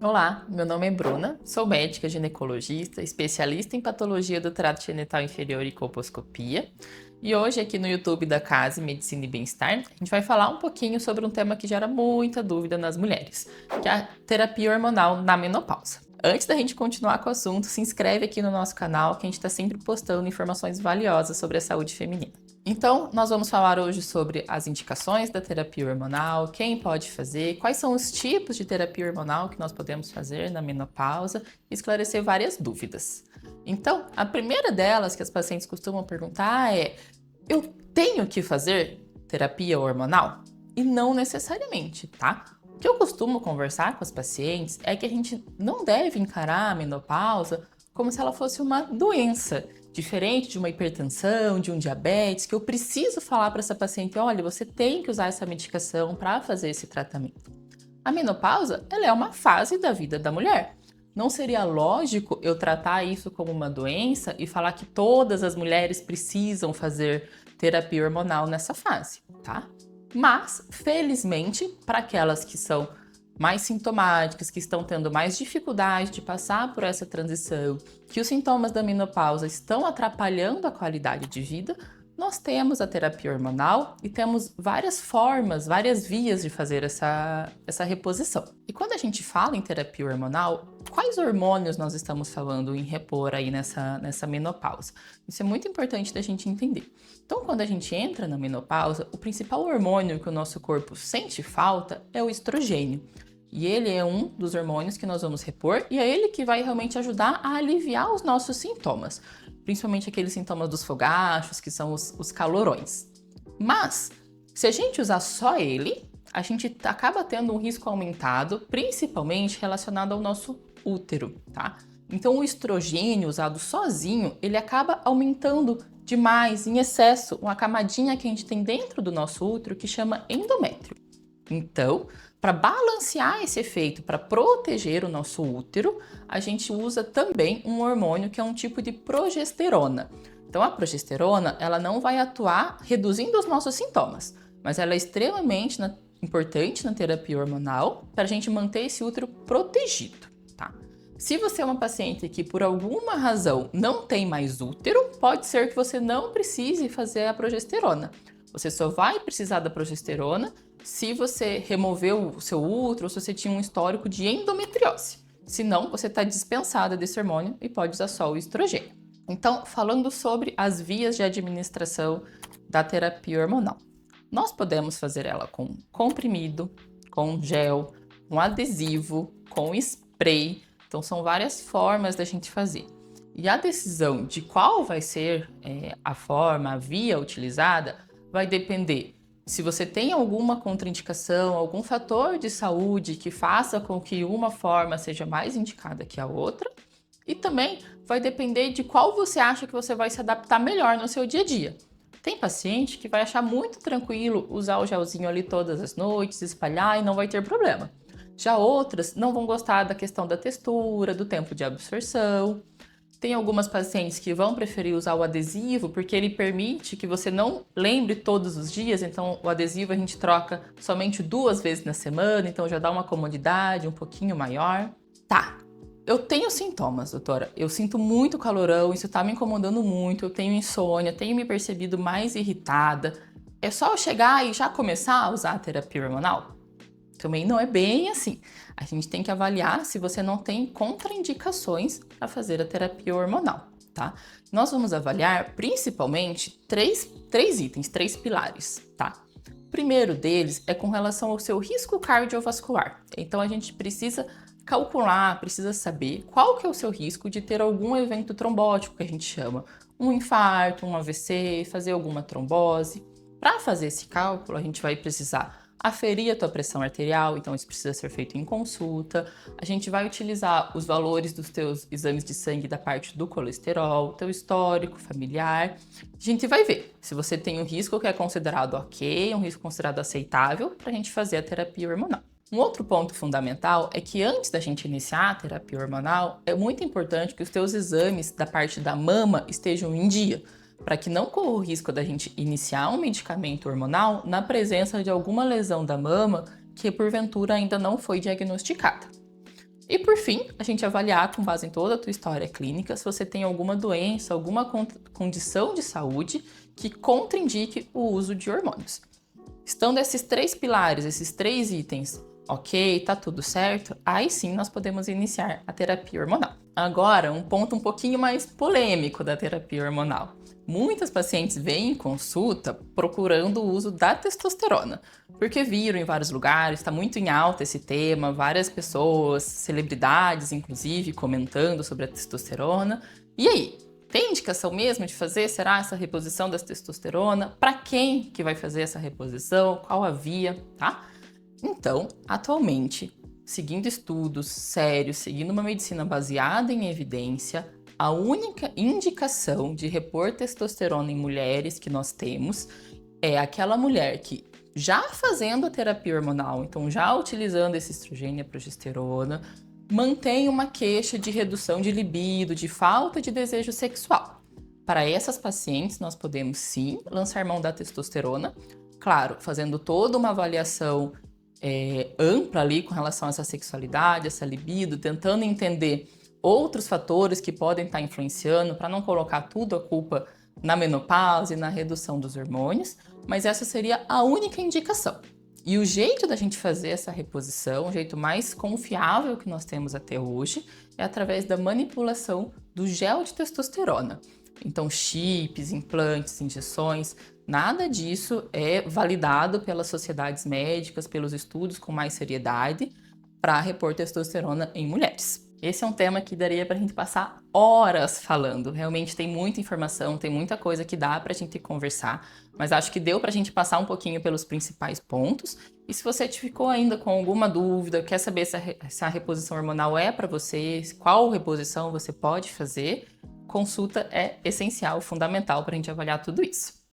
Olá, meu nome é Bruna, sou médica ginecologista, especialista em patologia do trato genital inferior e colposcopia. E hoje aqui no YouTube da Case Medicina e Bem-Estar, a gente vai falar um pouquinho sobre um tema que gera muita dúvida nas mulheres, que é a terapia hormonal na menopausa. Antes da gente continuar com o assunto, se inscreve aqui no nosso canal que a gente está sempre postando informações valiosas sobre a saúde feminina. Então, nós vamos falar hoje sobre as indicações da terapia hormonal, quem pode fazer, quais são os tipos de terapia hormonal que nós podemos fazer na menopausa e esclarecer várias dúvidas. Então, a primeira delas que as pacientes costumam perguntar é: eu tenho que fazer terapia hormonal? E não necessariamente, tá? O que eu costumo conversar com as pacientes é que a gente não deve encarar a menopausa como se ela fosse uma doença, diferente de uma hipertensão, de um diabetes, que eu preciso falar para essa paciente: olha, você tem que usar essa medicação para fazer esse tratamento. A menopausa, ela é uma fase da vida da mulher. Não seria lógico eu tratar isso como uma doença e falar que todas as mulheres precisam fazer terapia hormonal nessa fase, tá? Mas, felizmente, para aquelas que são mais sintomáticas, que estão tendo mais dificuldade de passar por essa transição, que os sintomas da menopausa estão atrapalhando a qualidade de vida, nós temos a terapia hormonal e temos várias formas, várias vias de fazer essa reposição. E quando a gente fala em terapia hormonal, quais hormônios nós estamos falando em repor aí nessa menopausa? Isso é muito importante da gente entender. Então, quando a gente entra na menopausa, o principal hormônio que o nosso corpo sente falta é o estrogênio. E ele é um dos hormônios que nós vamos repor e é ele que vai realmente ajudar a aliviar os nossos sintomas, principalmente aqueles sintomas dos fogachos, que são os calorões. Mas, se a gente usar só ele, a gente acaba tendo um risco aumentado, principalmente relacionado ao nosso útero, tá? Então, o estrogênio usado sozinho, ele acaba aumentando demais, em excesso, uma camadinha que a gente tem dentro do nosso útero que chama endométrio. Então, para balancear esse efeito, para proteger o nosso útero, a gente usa também um hormônio que é um tipo de progesterona. Então, a progesterona, ela não vai atuar reduzindo os nossos sintomas, mas ela é extremamente importante na terapia hormonal para a gente manter esse útero protegido, tá? Se você é uma paciente que por alguma razão não tem mais útero, pode ser que você não precise fazer a progesterona. Você só vai precisar da progesterona se você removeu o seu útero ou se você tinha um histórico de endometriose. Se não, você está dispensada desse hormônio e pode usar só o estrogênio. Então, falando sobre as vias de administração da terapia hormonal. Nós podemos fazer ela com comprimido, com gel, com adesivo, com spray. Então, são várias formas da gente fazer. E a decisão de qual vai ser a forma, a via utilizada, vai depender se você tem alguma contraindicação, algum fator de saúde que faça com que uma forma seja mais indicada que a outra, e também vai depender de qual você acha que você vai se adaptar melhor no seu dia a dia. Tem paciente que vai achar muito tranquilo usar o gelzinho ali todas as noites, espalhar e não vai ter problema. Já outras não vão gostar da questão da textura, do tempo de absorção. Tem algumas pacientes que vão preferir usar o adesivo porque ele permite que você não lembre todos os dias, então o adesivo a gente troca somente 2 vezes na semana, então já dá uma comodidade um pouquinho maior. Tá, eu tenho sintomas, doutora, eu sinto muito calorão, isso tá me incomodando muito, eu tenho insônia, tenho me percebido mais irritada. É só eu chegar e já começar a usar a terapia hormonal? Também não é bem assim. A gente tem que avaliar se você não tem contraindicações para fazer a terapia hormonal, tá? Nós vamos avaliar principalmente três itens, 3 pilares, tá? O primeiro deles é com relação ao seu risco cardiovascular. Então a gente precisa calcular, precisa saber qual que é o seu risco de ter algum evento trombótico, que a gente chama, um infarto, um AVC, fazer alguma trombose. Para fazer esse cálculo, a gente vai precisar aferir a tua pressão arterial, então isso precisa ser feito em consulta. A gente vai utilizar os valores dos teus exames de sangue da parte do colesterol, teu histórico familiar. A gente vai ver se você tem um risco que é considerado ok, um risco considerado aceitável para a gente fazer a terapia hormonal. Um outro ponto fundamental é que antes da gente iniciar a terapia hormonal, é muito importante que os teus exames da parte da mama estejam em dia, para que não corra o risco da gente iniciar um medicamento hormonal na presença de alguma lesão da mama que porventura ainda não foi diagnosticada. E por fim, a gente avaliar com base em toda a tua história clínica se você tem alguma doença, alguma condição de saúde que contraindique o uso de hormônios. Estando esses 3 pilares, esses 3 itens, ok, tá tudo certo, aí sim nós podemos iniciar a terapia hormonal. Agora, um ponto um pouquinho mais polêmico da terapia hormonal. Muitas pacientes vêm em consulta procurando o uso da testosterona, porque viram em vários lugares, está muito em alta esse tema, várias pessoas, celebridades inclusive, comentando sobre a testosterona. E aí, tem indicação mesmo de fazer, será, essa reposição da testosterona? Para quem que vai fazer essa reposição? Qual a via, tá? Então, atualmente, seguindo estudos sérios, seguindo uma medicina baseada em evidência, a única indicação de repor testosterona em mulheres que nós temos é aquela mulher que, já fazendo a terapia hormonal, então já utilizando esse estrogênio e a progesterona, mantém uma queixa de redução de libido, de falta de desejo sexual. Para essas pacientes, nós podemos sim lançar mão da testosterona, claro, fazendo toda uma avaliação ampla ali com relação a essa sexualidade, essa libido, tentando entender outros fatores que podem estar influenciando para não colocar tudo a culpa na menopausa e na redução dos hormônios, mas essa seria a única indicação. E o jeito da gente fazer essa reposição, o jeito mais confiável que nós temos até hoje, é através da manipulação do gel de testosterona. Então, chips, implantes, injeções, nada disso é validado pelas sociedades médicas, pelos estudos com mais seriedade para repor testosterona em mulheres. Esse é um tema que daria para a gente passar horas falando. Realmente tem muita informação, tem muita coisa que dá para a gente conversar, mas acho que deu para a gente passar um pouquinho pelos principais pontos. E se você ficou ainda com alguma dúvida, quer saber se a reposição hormonal é para você, qual reposição você pode fazer, consulta é essencial, fundamental para a gente avaliar tudo isso.